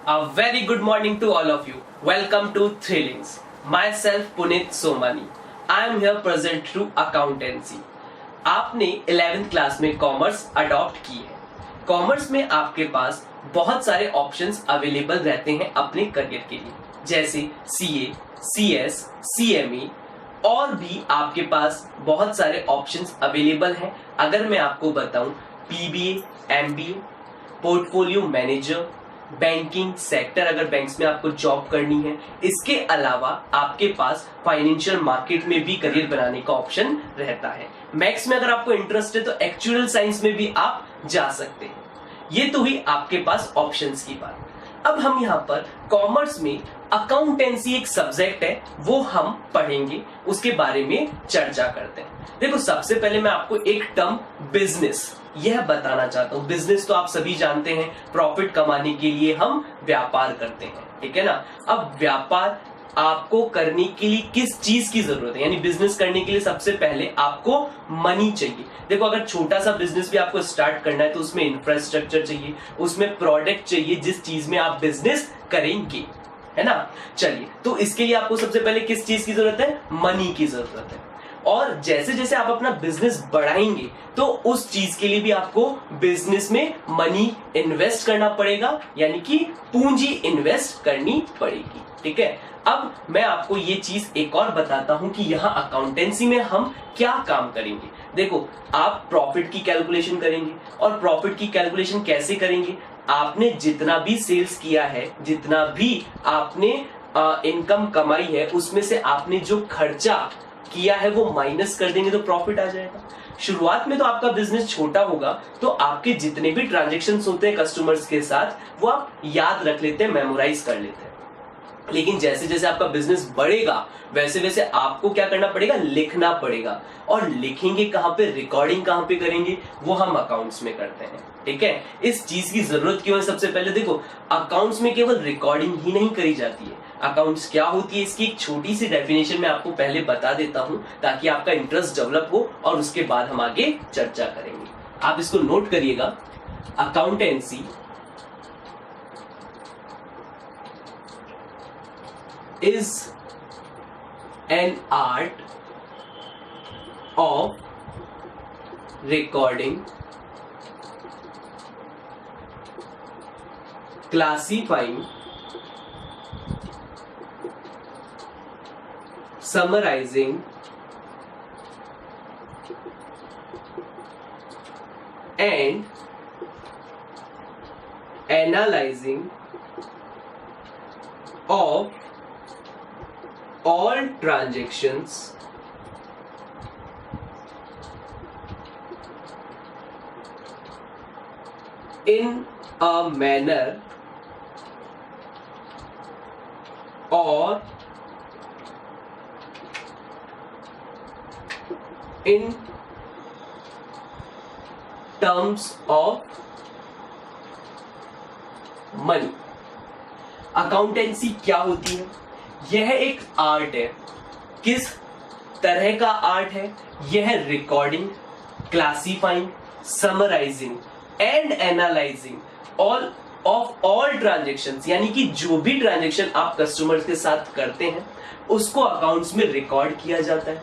A very good morning to all of you. Welcome to Thrillings. Myself Punit Somani. I am here present through accountancy. आपने 11th class में commerce adopt की है. Commerce में आपके पास बहुत सारे options available रहते हैं अपने करियर के लिए, जैसे सीए, सीएस, सीएमई और भी आपके पास बहुत सारे ऑप्शंस अवेलेबल हैं. अगर मैं आपको बताऊं PBA, MBA, portfolio manager, banking sector, अगर बैंक्स में आपको जॉब करनी है, इसके अलावा आपके पास फाइनेंशियल मार्केट में भी करियर बनाने का ऑप्शन रहता है. मैथ्स में अगर आपको इंटरेस्ट है तो एक्चुअल साइंस में भी आप जा सकते हैं. ये तो हुई आपके पास ऑप्शंस की बात. अब हम यहाँ पर कॉमर्स में अकाउंटेंसी एक सब्जेक्ट है, वो हम पढ़ेंगे, उसके बारे में चर्चा करते हैं. देखो, सबसे पहले मैं आपको एक टर्म बिजनेस यह बताना चाहता हूं. बिजनेस तो आप सभी जानते हैं, प्रॉफिट कमाने के लिए हम व्यापार करते हैं, ठीक है ना. अब व्यापार आपको करने के लिए किस चीज की जरूरत है, यानी बिजनेस करने के लिए सबसे पहले आपको मनी चाहिए. देखो, अगर छोटा सा बिजनेस भी आपको स्टार्ट करना है तो उसमें इंफ्रास्ट्रक्चर चाहिए, उसमें प्रोडक्ट चाहिए जिस चीज में आप बिजनेस करेंगे, है ना. चलिए, तो इसके लिए आपको सबसे पहले किस चीज की जरूरत है? मनी की जरूरत है. और जैसे जैसे आप अपना बिजनेस बढ़ाएंगे तो उस चीज के लिए भी आपको बिजनेस में मनी इन्वेस्ट करना पड़ेगा, यानी कि पूंजी इन्वेस्ट करनी पड़ेगी, ठीक है. अब मैं आपको ये चीज एक और बताता हूं कि यहाँ अकाउंटेंसी में हम क्या काम करेंगे. देखो, आप प्रॉफिट की कैलकुलेशन करेंगे, और प्रॉफिट की कैलकुलेशन कैसे करेंगे? आपने जितना भी सेल्स किया है, जितना भी आपने इनकम कमाई है, उसमें से आपने जो खर्चा किया है वो माइनस कर देंगे तो प्रॉफिट आ जाएगा. शुरुआत में तो आपका बिजनेस छोटा होगा तो आपके जितने भी ट्रांजैक्शंस होते हैं कस्टमर्स के साथ वो आप याद रख लेते हैं, मेमोराइज कर लेते हैं. लेकिन जैसे जैसे आपका बिजनेस बढ़ेगा वैसे वैसे आपको क्या करना पड़ेगा? लिखना पड़ेगा. और लिखेंगे कहां पे, रिकॉर्डिंग कहां पे करेंगे, वो हम अकाउंट्स में करते हैं, ठीक है. इस चीज की जरूरत क्यों है? सबसे पहले देखो, अकाउंट्स में केवल रिकॉर्डिंग ही नहीं करी जाती है. अकाउंट्स क्या होती है, इसकी एक छोटी सी डेफिनेशन मैं आपको पहले बता देता हूं ताकि आपका इंटरेस्ट डेवलप हो, और उसके बाद हम आगे चर्चा करेंगे. आप इसको नोट करिएगा. Accountancy is an art of recording, classifying, summarizing, and analyzing of all transactions in a manner or in terms of money. Accountancy क्या होती है? यह एक आर्ट है. किस तरह का आर्ट है? यह recording, classifying, summarising and analysing all transactions, यानी कि जो भी ट्रांजेक्शन आप कस्टमर्स के साथ करते हैं उसको अकाउंट्स में रिकॉर्ड किया जाता है,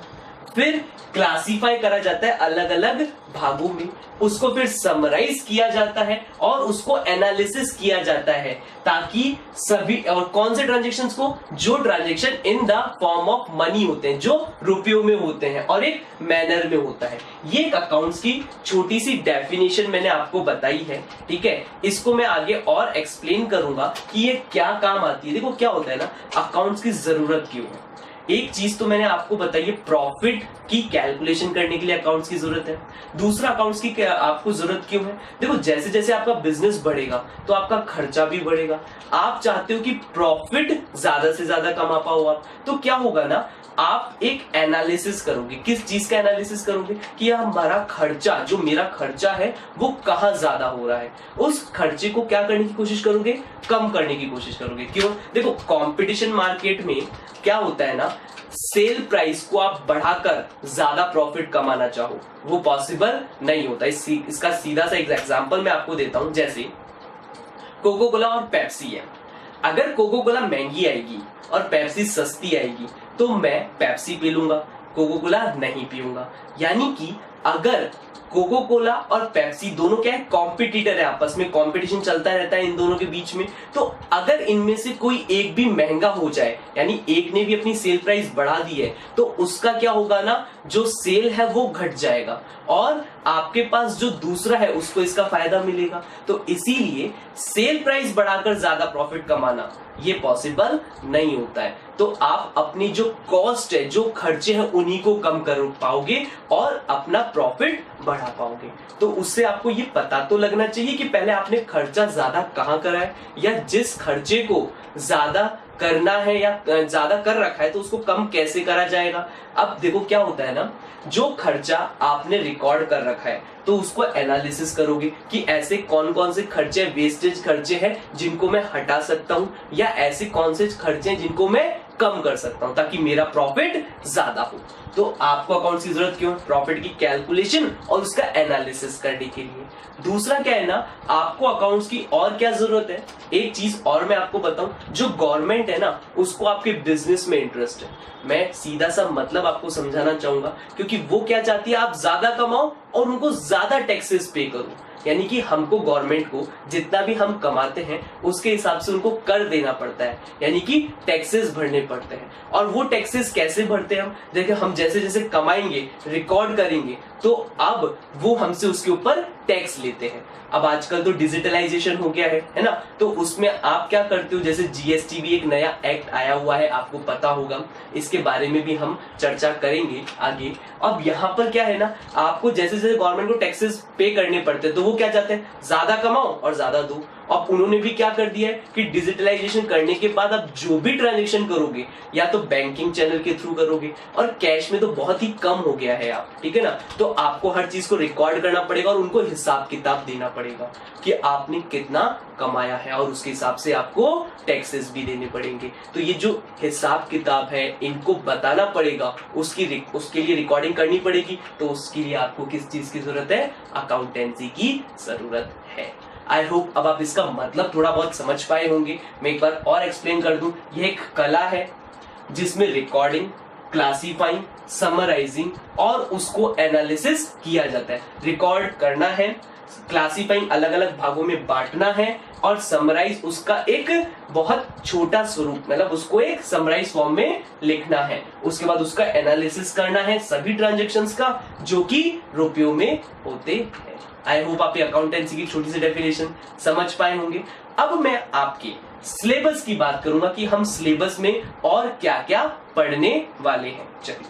फिर क्लासिफाई करा जाता है अलग अलग भागों में, उसको फिर समराइज किया जाता है और उसको एनालिसिस किया जाता है, ताकि सभी, और कौन से ट्रांजेक्शन्स को? जो transaction in the form of money होते हैं, जो रुपयों में होते हैं और एक मैनर में होता है. ये एक अकाउंट्स की छोटी सी डेफिनेशन मैंने आपको बताई है, ठीक है. इसको मैं आगे और एक्सप्लेन करूंगा कि ये क्या काम आती है. देखो, क्या होता है ना, अकाउंट्स की जरूरत क्यों है. एक चीज तो मैंने आपको बताई है, प्रॉफिट की कैलकुलेशन करने के लिए अकाउंट्स की जरूरत है. दूसरा, अकाउंट्स की आपको जरूरत क्यों है? देखो, जैसे जैसे आपका बिजनेस बढ़ेगा तो आपका खर्चा भी बढ़ेगा. आप चाहते हो कि प्रॉफिट ज्यादा से ज्यादा कमा पाओ आप, तो क्या होगा ना, आप एक एनालिसिस करोगे. किस चीज का एनालिसिस करोगे? कि हमारा खर्चा, जो मेरा खर्चा है वो कहाँ ज्यादा हो रहा है. उस खर्चे को क्या करने की कोशिश करोगे? कम करने की कोशिश करोगे. क्यों? देखो, कंपटीशन मार्केट में क्या होता है ना, सेल प्राइस को आप बढ़ाकर ज्यादा प्रॉफिट कमाना चाहो वो पॉसिबल नहीं होता. इसका सीधा सा एग्जांपल मैं आपको देता हूं. जैसे कोको कोला और पेप्सी है. अगर कोको कोला महंगी आएगी और पेप्सी सस्ती आएगी तो मैं पेप्सी पी लूंगा, कोको कोला नहीं पीऊंगा। यानी कि अगर कोको कोला और पेप्सी दोनों क्या है, कॉम्पिटिटर है, आपस में कंपटीशन चलता रहता है इन दोनों के बीच में। तो अगर इनमें से कोई एक भी महंगा हो जाए, यानी एक ने भी अपनी सेल प्राइस बढ़ा दी है, तो उसका क्या होगा ना, जो सेल है वो घट जाएगा और आपके पास जो दूसरा है उसको इसका फायदा मिलेगा। तो इसीलिए सेल प्राइस बढ़ाकर ज्यादा प्रॉफिट कमाना ये पॉसिबल नहीं होता है। तो आप अपनी जो कॉस्ट है, जो खर्चे हैं, उन्हीं को कम कर पाओगे और अपना प्रॉफिट बढ़ा पाओगे। तो उससे आपको ये पता तो लगना चाहिए कि पहले आपने खर्चा ज्यादा कहां करा है, या जिस खर्चे को ज्यादा करना है या ज्यादा कर रखा है तो उसको कम कैसे करा जाएगा। अब देखो क्या होता है ना, जो खर्चा आपने रिकॉर्ड कर रखा है तो उसको एनालिसिस करोगे कि ऐसे कौन कौन से खर्चे, वेस्टेज खर्चे हैं जिनको मैं हटा सकता हूं, या ऐसे कौन से खर्चे हैं जिनको मैं कम कर सकता हूं ताकि मेरा प्रॉफिट ज्यादा हो। तो आपको अकाउंट्स की जरूरत क्यों है? प्रॉफिट की कैलकुलेशन और उसका एनालिसिस करने के लिए। दूसरा क्या है ना, आपको अकाउंट्स की और क्या जरूरत है, एक चीज और मैं आपको बताऊं, जो गवर्नमेंट है ना उसको आपके बिजनेस में इंटरेस्ट है। मैं सीधा सा मतलब आपको समझाना चाहूंगा, क्योंकि वो क्या चाहती है, आप ज्यादा कमाओ और उनको ज्यादा टैक्सेस पे करो। यानी कि हमको, गवर्नमेंट को, जितना भी हम कमाते हैं उसके हिसाब से उनको कर देना पड़ता है, यानी कि टैक्सेस भरने पड़ते हैं। और वो टैक्सेस कैसे भरते हैं हम, देखिए हम जैसे जैसे कमाएंगे, रिकॉर्ड करेंगे, तो अब वो हमसे उसके ऊपर टैक्स लेते हैं। अब आजकल तो डिजिटलाइजेशन हो गया है ना, तो उसमें आप क्या करते हो, जैसे जीएसटी भी एक नया एक्ट आया हुआ है, आपको पता होगा, इसके बारे में भी हम चर्चा करेंगे आगे। अब यहाँ पर क्या है ना, आपको जैसे जैसे गवर्नमेंट को टैक्सेस पे करने पड़ते हैं तो वो क्या चाहते हैं, ज्यादा कमाओ और ज्यादा दो। अब उन्होंने भी क्या कर दिया है कि डिजिटलाइजेशन करने के बाद अब जो भी ट्रांजेक्शन करोगे या तो बैंकिंग चैनल के थ्रू करोगे, और कैश में तो बहुत ही कम हो गया है आप, ठीक है ना। तो आपको हर चीज को रिकॉर्ड करना पड़ेगा और उनको हिसाब किताब देना पड़ेगा कि आपने कितना कमाया है, और उसके हिसाब से आपको टैक्सेस भी देने पड़ेंगे। तो ये जो हिसाब किताब है इनको बताना पड़ेगा, उसके लिए रिकॉर्डिंग करनी पड़ेगी। तो उसके लिए आपको किस चीज की जरूरत है, अकाउंटेंसी की जरूरत है। आई होप अब आप इसका मतलब थोड़ा बहुत समझ पाए होंगे। मैं एक बार और एक्सप्लेन कर दूं, यह एक कला है जिसमें रिकॉर्डिंग, क्लासीफाइंग, समराइजिंग और उसको एनालिसिस किया जाता है। रिकॉर्ड करना है, क्लासीफाइंग अलग अलग भागों में बांटना है, और समराइज उसका एक बहुत छोटा स्वरूप, मतलब उसको एक समराइज फॉर्म में लिखना है। उसके बाद उसका एनालिसिस करना है सभी ट्रांजैक्शंस का, जो कि रुपयों में होते हैं। आई होप आप ये अकाउंटेंसी की छोटी सी डेफिनेशन समझ पाए होंगे। अब मैं आपके सिलेबस की बात करूंगा कि हम सिलेबस में और क्या क्या पढ़ने वाले हैं। चलिए,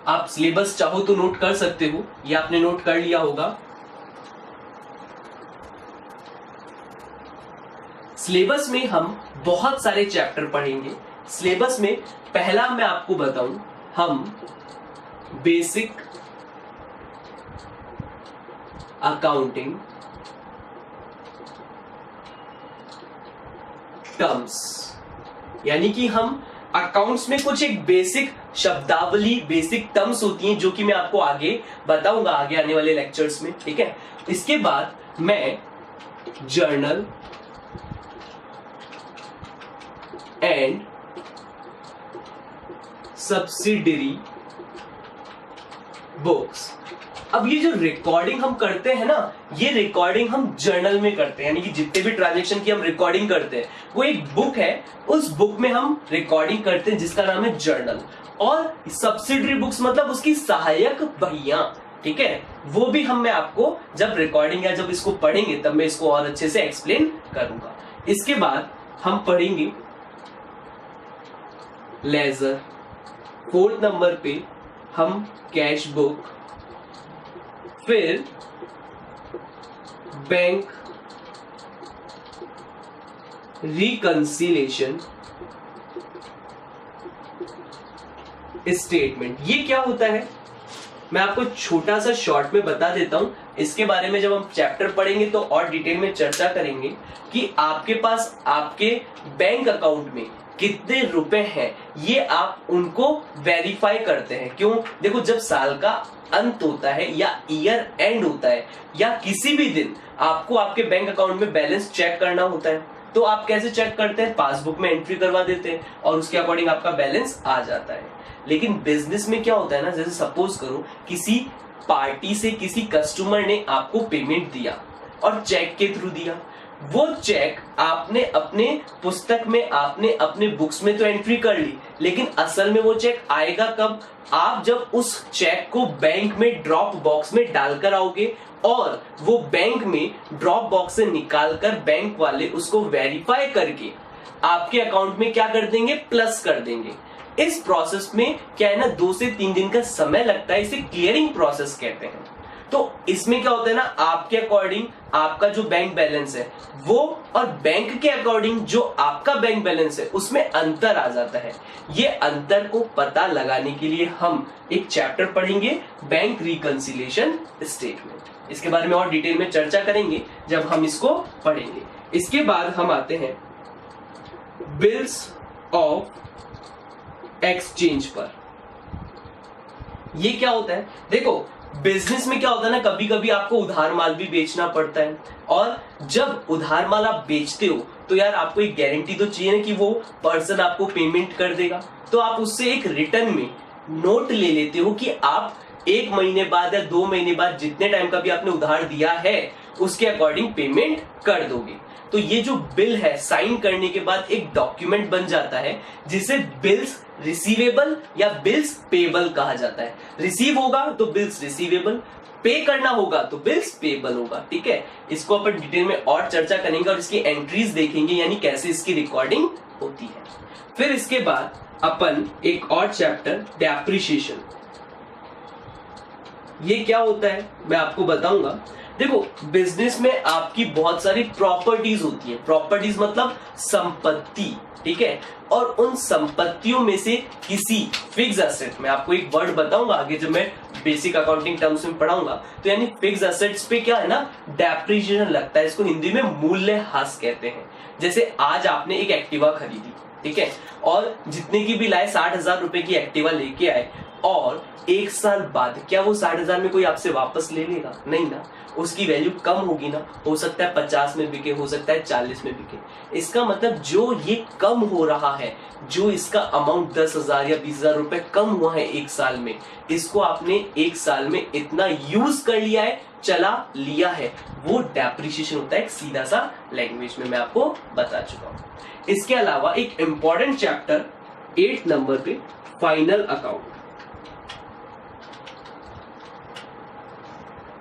आप सिलेबस चाहो तो नोट कर सकते हो, ये आपने नोट कर लिया होगा। सिलेबस में हम बहुत सारे चैप्टर पढ़ेंगे। सिलेबस में पहला मैं आपको बताऊं, हम बेसिक अकाउंटिंग टर्म्स, यानी कि हम अकाउंट्स में कुछ एक बेसिक शब्दावली, बेसिक टर्म्स होती हैं जो कि मैं आपको आगे बताऊंगा, आगे आने वाले लेक्चर्स में, ठीक है। इसके बाद मैं जर्नल एंड सब्सिडियरी बुक्स। अब ये जो रिकॉर्डिंग हम करते हैं ना, ये रिकॉर्डिंग हम जर्नल में करते हैं, यानी कि जितने भी ट्रांजैक्शन की हम रिकॉर्डिंग करते हैं वो एक बुक है, उस बुक में हम रिकॉर्डिंग करते हैं जिसका नाम है जर्नल। और सब्सिडियरी बुक्स मतलब उसकी सहायक बहियां, ठीक है, वो भी मैं आपको जब रिकॉर्डिंग या जब इसको पढ़ेंगे तब मैं इसको और अच्छे से एक्सप्लेन करूंगा। इसके बाद हम पढ़ेंगे लेजर, 4th नंबर पे हम कैश बुक, फिर बैंक रिकंसिलेशन स्टेटमेंट। ये क्या होता है मैं आपको छोटा सा शॉर्ट में बता देता हूं, इसके बारे में जब हम चैप्टर पढ़ेंगे तो और डिटेल में चर्चा करेंगे कि आपके पास आपके बैंक अकाउंट में कितने रुपए हैं, ये आप उनको वेरीफाई करते हैं। क्यों? देखो, जब साल का अंत होता है या ईयर एंड होता है या किसी भी दिन आपको आपके बैंक अकाउंट में बैलेंस चेक करना होता है, तो आप कैसे चेक करते हैं? पासबुक में एंट्री करवा देते हैं और उसके अकॉर्डिंग आपका बैलेंस आ जाता है। लेकिन बिजनेस में क्या होता है ना, जैसे सपोज करो किसी पार्टी से किसी कस्टमर ने आपको पेमेंट दिया और चेक के थ्रू दिया, वो चेक आपने अपने पुस्तक में, आपने अपने बुक्स में तो एंट्री कर ली, लेकिन असल में वो चेक आएगा कब? आप जब उस चेक को बैंक में ड्रॉप बॉक्स में डालकर आओगे और वो बैंक में ड्रॉप बॉक्स से निकालकर बैंक वाले उसको वेरीफाई करके आपके अकाउंट में क्या कर देंगे? प्लस कर देंगे। इस प्रोसेस में क्या है ना, 2 से 3 दिन का समय लगता है, इसे क्लियरिंग प्रोसेस कहते हैं। तो इसमें क्या होता है ना, आपके अकॉर्डिंग आपका जो बैंक बैलेंस है वो और बैंक के अकॉर्डिंग जो आपका बैंक बैलेंस है उसमें अंतर आ जाता है। ये अंतर को पता लगाने के लिए हम एक चैप्टर पढ़ेंगे, बैंक रिकंसिलिएशन स्टेटमेंट। इसके बारे में और डिटेल में चर्चा करेंगे जब हम इसको पढ़ेंगे। इसके बाद हम आते हैं बिल्स ऑफ एक्सचेंज पर। ये क्या होता है? देखो, बिजनेस में क्या होता है ना, कभी कभी आपको उधार माल भी बेचना पड़ता है, और जब उधार माल आप बेचते हो तो यार आपको एक गारंटी तो चाहिए ना कि वो पर्सन आपको पेमेंट कर देगा। तो आप उससे एक रिटर्न में नोट ले लेते हो कि आप 1 महीने बाद या 2 महीने बाद जितने टाइम का भी आपने उधार दिया है उसके अकॉर्डिंग पेमेंट कर दोगे। तो ये जो बिल है साइन करने के बाद एक डॉक्यूमेंट बन जाता है जिसे बिल्स रिसीवेबल या बिल्स पेबल कहा जाता है। रिसीव होगा तो बिल्स रिसीवेबल, पे करना होगा तो बिल्स पेबल होगा। ठीक है, इसको अपन डिटेल में और चर्चा करेंगे और इसकी एंट्रीज देखेंगे, यानी कैसे इसकी रिकॉर्डिंग होती है। फिर इसके बाद अपन एक और चैप्टर डेप्रिसिएशन, ये क्या होता है मैं आपको बताऊंगा। देखो, बिजनेस में आपकी बहुत सारी प्रॉपर्टीज होती है। प्रॉपर्टीज मतलब संपत्ति, ठीक है, और उन संपत्तियों में से किसी फिक्स एसेट, मैं आपको एक वर्ड बताऊंगा आगे जब मैं बेसिक अकाउंटिंग टर्म्स में पढ़ाऊंगा, तो यानी फिक्स एसेट्स पे क्या है ना, डेप्रिसिएशन लगता है। इसको हिंदी में मूल्यह्रास कहते हैं। जैसे आज आपने एक एक्टिवा खरीदी, ठीक है, और जितने की भी लाए 60,000 रुपए की एक्टिवा लेके आए, और 1 साल बाद क्या वो 60,000 में कोई आपसे वापस ले लेगा? नहीं ना, उसकी वैल्यू कम होगी ना। हो सकता है 50 में बिके, हो सकता है 40 में बिके। इसका मतलब जो ये कम हो रहा है, जो इसका अमाउंट 10,000 या 20,000 रुपए कम हुआ है 1 साल में, इसको आपने 1 साल में इतना यूज कर लिया है, चला लिया है, वो डेप्रिसिएशन होता है। एक सीधा सा लैंग्वेज में मैं आपको बता चुका हूं। इसके अलावा एक इंपॉर्टेंट चैप्टर 8 नंबर पे फाइनल अकाउंट।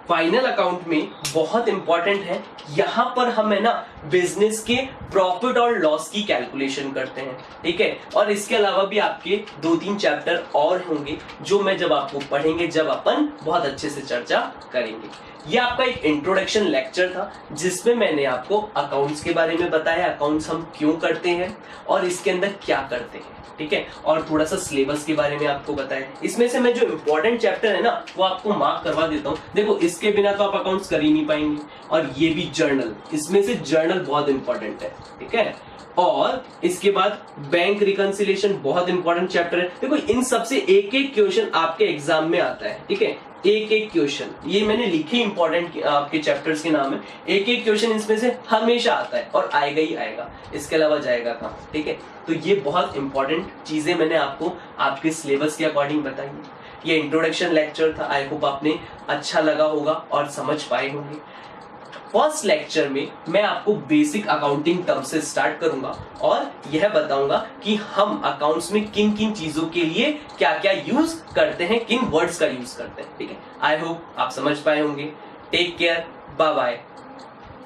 फाइनल अकाउंट में बहुत इंपॉर्टेंट है, यहां पर हम है ना बिजनेस के प्रॉफिट और लॉस की कैलकुलेशन करते हैं। ठीक है, और इसके अलावा भी आपके 2-3 चैप्टर और होंगे जो मैं जब आपको पढ़ेंगे, जब अपन बहुत अच्छे से चर्चा करेंगे। ये आपका एक इंट्रोडक्शन लेक्चर था जिसमें मैंने आपको अकाउंट्स के बारे में बताया, अकाउंट्स हम क्यों करते हैं और इसके अंदर क्या करते हैं। ठीक है, और थोड़ा सा सिलेबस के बारे में आपको बताया। इसमें से मैं जो इंपॉर्टेंट चैप्टर है ना वो आपको मार्क करवा देता हूँ। देखो, इसके बिना तो आप अकाउंट्स कर ही नहीं पाएंगे। और ये भी जर्नल, इसमें से जर्नल बहुत इंपॉर्टेंट है। ठीक है, और इसके बाद बैंक रिकंसिलिएशन बहुत इंपॉर्टेंट चैप्टर है। देखो, इन सबसे एक एक क्वेश्चन आपके एग्जाम में आता है। ठीक है, एक एक क्वेश्चन, ये मैंने लिखे इंपॉर्टेंट आपके चैप्टर्स के नाम है। एक एक क्वेश्चन इसमें से हमेशा आता है और आएगा ही आएगा, इसके अलावा जाएगा कहाँ। ठीक है, तो ये बहुत इंपॉर्टेंट चीजें मैंने आपको आपके सिलेबस के अकॉर्डिंग बताई है। ये इंट्रोडक्शन लेक्चर था, आई होप आपने अच्छा लगा होगा और समझ पाए होंगे। फर्स्ट लेक्चर में मैं आपको बेसिक अकाउंटिंग टर्म से स्टार्ट करूंगा और यह बताऊंगा कि हम अकाउंट्स में किन किन चीजों के लिए क्या क्या यूज करते हैं, किन वर्ड्स का यूज करते हैं। ठीक है, आई होप आप समझ पाए होंगे। Take care, bye bye.